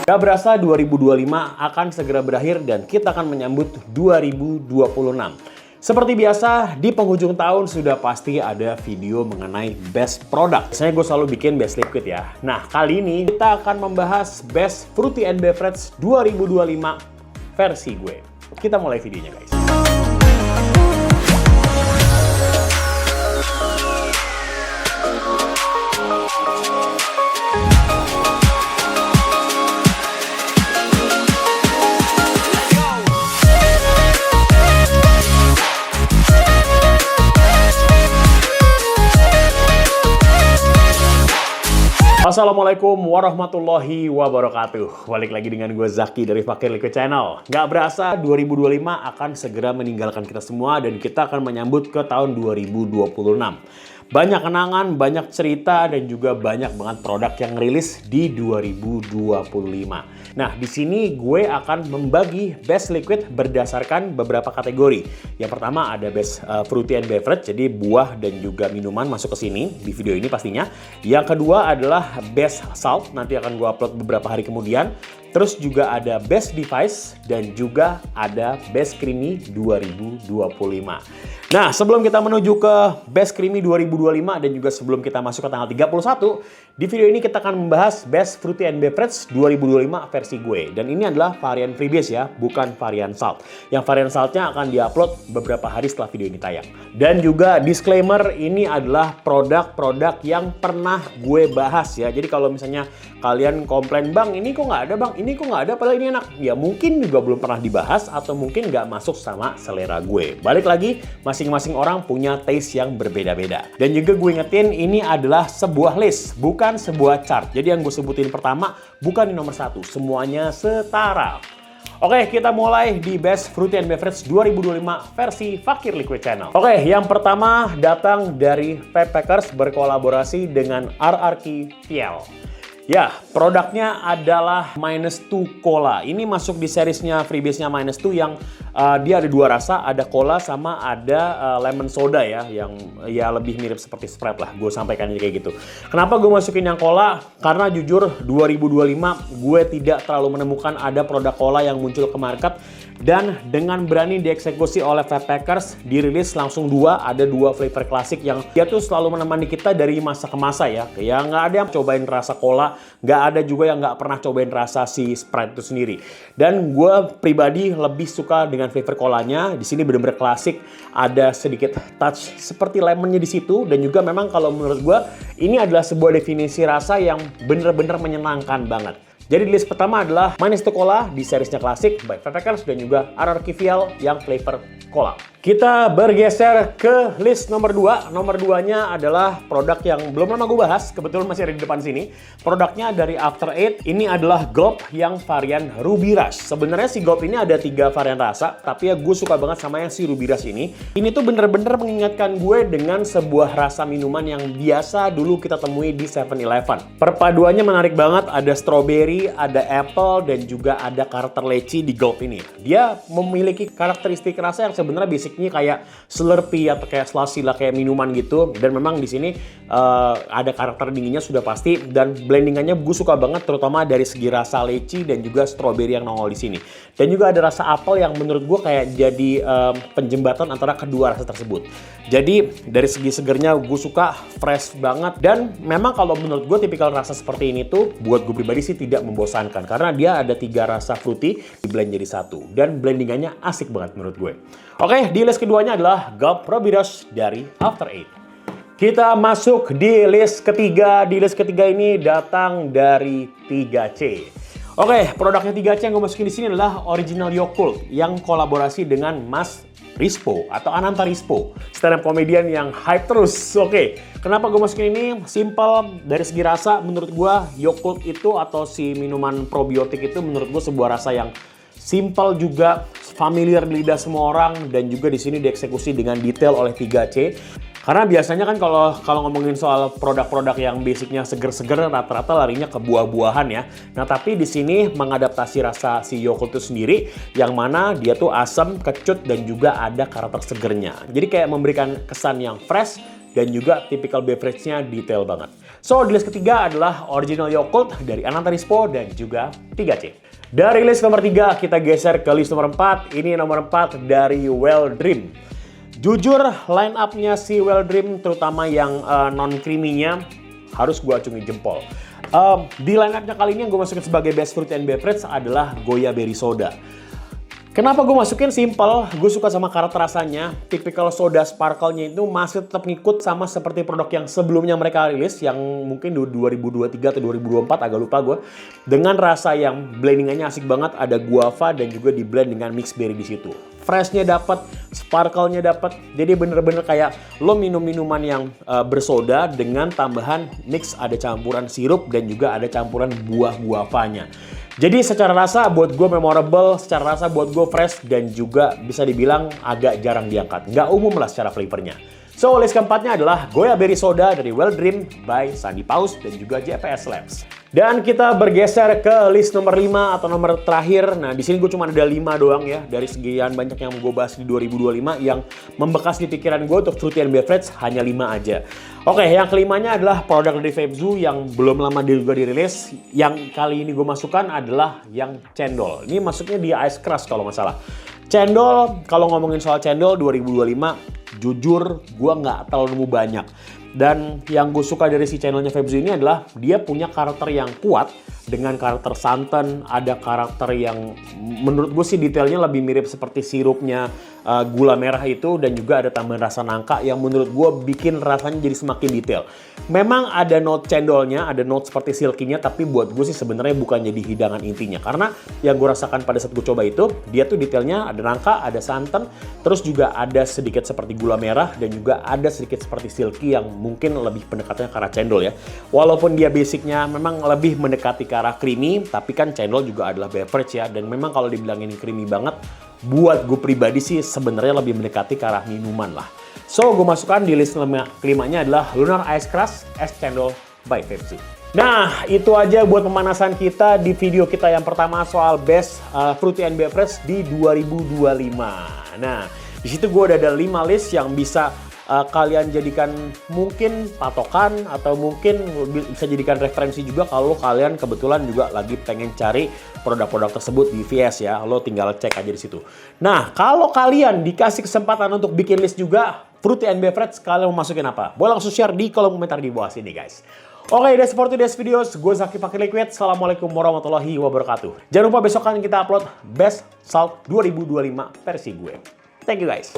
Gak berasa 2025 akan segera berakhir dan kita akan menyambut 2026. Seperti biasa, di penghujung tahun sudah pasti ada video mengenai best product. Biasanya gue selalu bikin best liquid ya. Nah, kali ini kita akan membahas best fruity and beverage 2025 versi gue. Kita mulai videonya guys. Assalamualaikum warahmatullahi wabarakatuh. Balik lagi dengan gue Zaki dari Fakir Liquid Channel. Gak berasa 2025 akan segera meninggalkan kita semua dan kita akan menyambut ke tahun 2026. Banyak kenangan, banyak cerita, dan juga banyak banget produk yang rilis di 2025. Nah, di sini gue akan membagi best liquid berdasarkan beberapa kategori. Yang pertama ada best fruity and beverage, jadi buah dan juga minuman masuk ke sini di video ini pastinya. Yang kedua adalah best salt, nanti akan gue upload beberapa hari kemudian. Terus juga ada best device dan juga ada best creamy 2025. Nah, sebelum kita menuju ke best creamy 2025 dan juga sebelum kita masuk ke tanggal 31, di video ini kita akan membahas best fruity and beverage 2025 versi gue. Dan ini adalah varian freebase ya, bukan varian salt. Yang varian saltnya akan diupload beberapa hari setelah video ini tayang. Dan juga disclaimer, ini adalah produk-produk yang pernah gue bahas ya. Jadi kalau misalnya kalian komplain, bang ini kok nggak ada bang, ini kok nggak ada padahal ini enak. Ya mungkin juga belum pernah dibahas atau mungkin nggak masuk sama selera gue. Balik lagi, masing-masing orang punya taste yang berbeda-beda. Dan juga gue ingetin, ini adalah sebuah list, bukan sebuah chart. Jadi yang gue sebutin pertama bukan di nomor 1, semuanya setara. Oke, kita mulai di Best Fruity and Beverage 2025 versi Fakir Liquid Channel. Oke, yang pertama datang dari Vape Packers berkolaborasi dengan RRQ Viel. Ya, produknya adalah -2 Cola. Ini masuk di seriesnya freebase-nya -2 yang dia ada dua rasa, ada cola sama ada lemon soda ya, yang ya lebih mirip seperti Sprite lah. Gue sampaikan kayak gitu. Kenapa gue masukin yang cola? Karena jujur 2025 gue tidak terlalu menemukan ada produk cola yang muncul ke market. Dan dengan berani dieksekusi oleh Vape Packers, dirilis langsung ada dua flavor klasik yang dia tuh selalu menemani kita dari masa ke masa ya. Ya nggak ada yang cobain rasa cola, nggak ada juga yang nggak pernah cobain rasa si Sprite itu sendiri. Dan gue pribadi lebih suka dengan flavor colanya. Di sini bener-bener klasik, ada sedikit touch seperti lemonnya di situ. Dan juga memang kalau menurut gue ini adalah sebuah definisi rasa yang bener-bener menyenangkan banget. Jadi di list pertama adalah -2 Cola di seriesnya klasik by Vape Packers dan juga RRQ Viel yang flavor cola. Kita bergeser ke list nomor 2. Nomor 2-nya adalah produk yang belum lama gue bahas, kebetulan masih ada di depan sini. Produknya dari After Eight. Ini adalah Gulp yang varian Ruby Rush. Sebenarnya si Gulp ini ada 3 varian rasa, tapi ya gue suka banget sama yang si Ruby Rush ini. Ini tuh bener-bener mengingatkan gue dengan sebuah rasa minuman yang biasa dulu kita temui di 7-Eleven. Perpaduannya menarik banget, ada strawberry, ada apple, dan juga ada karakter leci di Gulp ini. Dia memiliki karakteristik rasa yang sebenarnya basicnya kayak Slurpee atau kayak slushy lah, kayak minuman gitu. Dan memang di sini ada karakter dinginnya sudah pasti, dan blendingannya gue suka banget, terutama dari segi rasa leci dan juga strawberry yang nongol di sini. Dan juga ada rasa apel yang menurut gue kayak jadi penjembatan antara kedua rasa tersebut. Jadi dari segi segernya gue suka, fresh banget, dan memang kalau menurut gue tipikal rasa seperti ini tuh buat gue pribadi sih tidak membosankan karena dia ada 3 rasa fruity di blend jadi satu, dan blendingannya asik banget menurut gue. Oke, di list keduanya adalah Gulp Ruby Rush dari After Eight. Kita masuk di list ketiga. Di list ketiga ini datang dari 3C. Oke, produknya 3C yang gue masukin di sini adalah Original Yakult yang kolaborasi dengan Mas Rispo atau Ananta Rispo, stand up comedian yang hype terus. Oke, kenapa gue masukin ini? Simple, dari segi rasa menurut gue Yakult itu atau si minuman probiotik itu menurut gue sebuah rasa yang simple juga, familiar di lidah semua orang, dan juga di sini dieksekusi dengan detail oleh 3C. Karena biasanya kan kalau ngomongin soal produk-produk yang basicnya seger-seger, rata-rata larinya ke buah-buahan ya. Nah, tapi di sini mengadaptasi rasa si Yakult itu sendiri, yang mana dia tuh asam, kecut, dan juga ada karakter segernya. Jadi kayak memberikan kesan yang fresh dan juga typical beverage-nya detail banget. So, di list ketiga adalah Original Yakult dari Ananta Rispo dan juga 3C. Dari list nomor 3, kita geser ke list nomor 4. Ini nomor 4 dari Well Dream. Jujur, line up-nya si Well Dream, terutama yang non-creamy-nya, harus gue acungi jempol. Di line up-nya kali ini yang gue masukin sebagai best fruit and beverage adalah Goya Berry Soda. Kenapa gue masukin? Simple, gue suka sama karakter rasanya. Typical soda sparkle-nya itu masih tetap ngikut sama seperti produk yang sebelumnya mereka rilis, yang mungkin 2023 atau 2024, agak lupa gue. Dengan rasa yang blendingannya asik banget, ada guava dan juga di blend dengan mixed berry di situ. Freshnya dapat, sparkle-nya dapat, jadi bener-bener kayak lo minum minuman yang bersoda dengan tambahan mix, ada campuran sirup dan juga ada campuran buah guavanya. Jadi secara rasa buat gue memorable, secara rasa buat gue fresh, dan juga bisa dibilang agak jarang diangkat. Nggak umum lah secara flavornya. So, list keempatnya adalah Goya Berry Soda dari Well Dream by Sandy Paus dan juga JPS Labs. Dan kita bergeser ke list nomor 5 atau nomor terakhir. Nah, di sini gue cuma ada 5 doang ya. Dari sekian banyak yang gue bahas di 2025, yang membekas di pikiran gue untuk fruity and beverage hanya 5 aja. Oke, yang kelimanya adalah produk dari Febzu yang belum lama juga dirilis. Yang kali ini gue masukkan adalah yang cendol. Ini masuknya di Ice Crush kalau nggak salah. Cendol, kalau ngomongin soal cendol 2025, jujur gue nggak terlalu nemu banyak. Dan yang gue suka dari si channelnya Febzu ini adalah dia punya karakter yang kuat dengan karakter santan, ada karakter yang menurut gue sih detailnya lebih mirip seperti sirupnya gula merah itu, dan juga ada tambahan rasa nangka yang menurut gue bikin rasanya jadi semakin detail. Memang ada note cendolnya, ada note seperti silkinya, tapi buat gue sih sebenarnya bukan jadi hidangan intinya. Karena yang gue rasakan pada saat gue coba itu, dia tuh detailnya ada nangka, ada santan, terus juga ada sedikit seperti gula merah, dan juga ada sedikit seperti silky yang mungkin lebih pendekatannya ke arah cendol ya. Walaupun dia basicnya memang lebih mendekati ke arah creamy, tapi kan cendol juga adalah beverage ya. Dan memang kalau dibilangin creamy banget, buat gue pribadi sih sebenarnya lebih mendekati ke arah minuman lah. So, gue masukkan di list kelimanya adalah Lunar Ice Crush Es Cendol by Febzu. Nah, itu aja buat pemanasan kita di video kita yang pertama soal best fruity and beverage di 2025. Nah, di situ gue udah ada 5 list yang bisa kalian jadikan mungkin patokan, atau mungkin bisa jadikan referensi juga kalau kalian kebetulan juga lagi pengen cari produk-produk tersebut di VS ya. Lo tinggal cek aja di situ. Nah, kalau kalian dikasih kesempatan untuk bikin list juga fruity and beverage, kalian mau masukin apa? Boleh langsung share di kolom komentar di bawah sini guys. Oke, that's for today's videos. Gue Zaki Fakir Liquid. Assalamualaikum warahmatullahi wabarakatuh. Jangan lupa besok kan kita upload Best Salt 2025 versi gue. Thank you guys.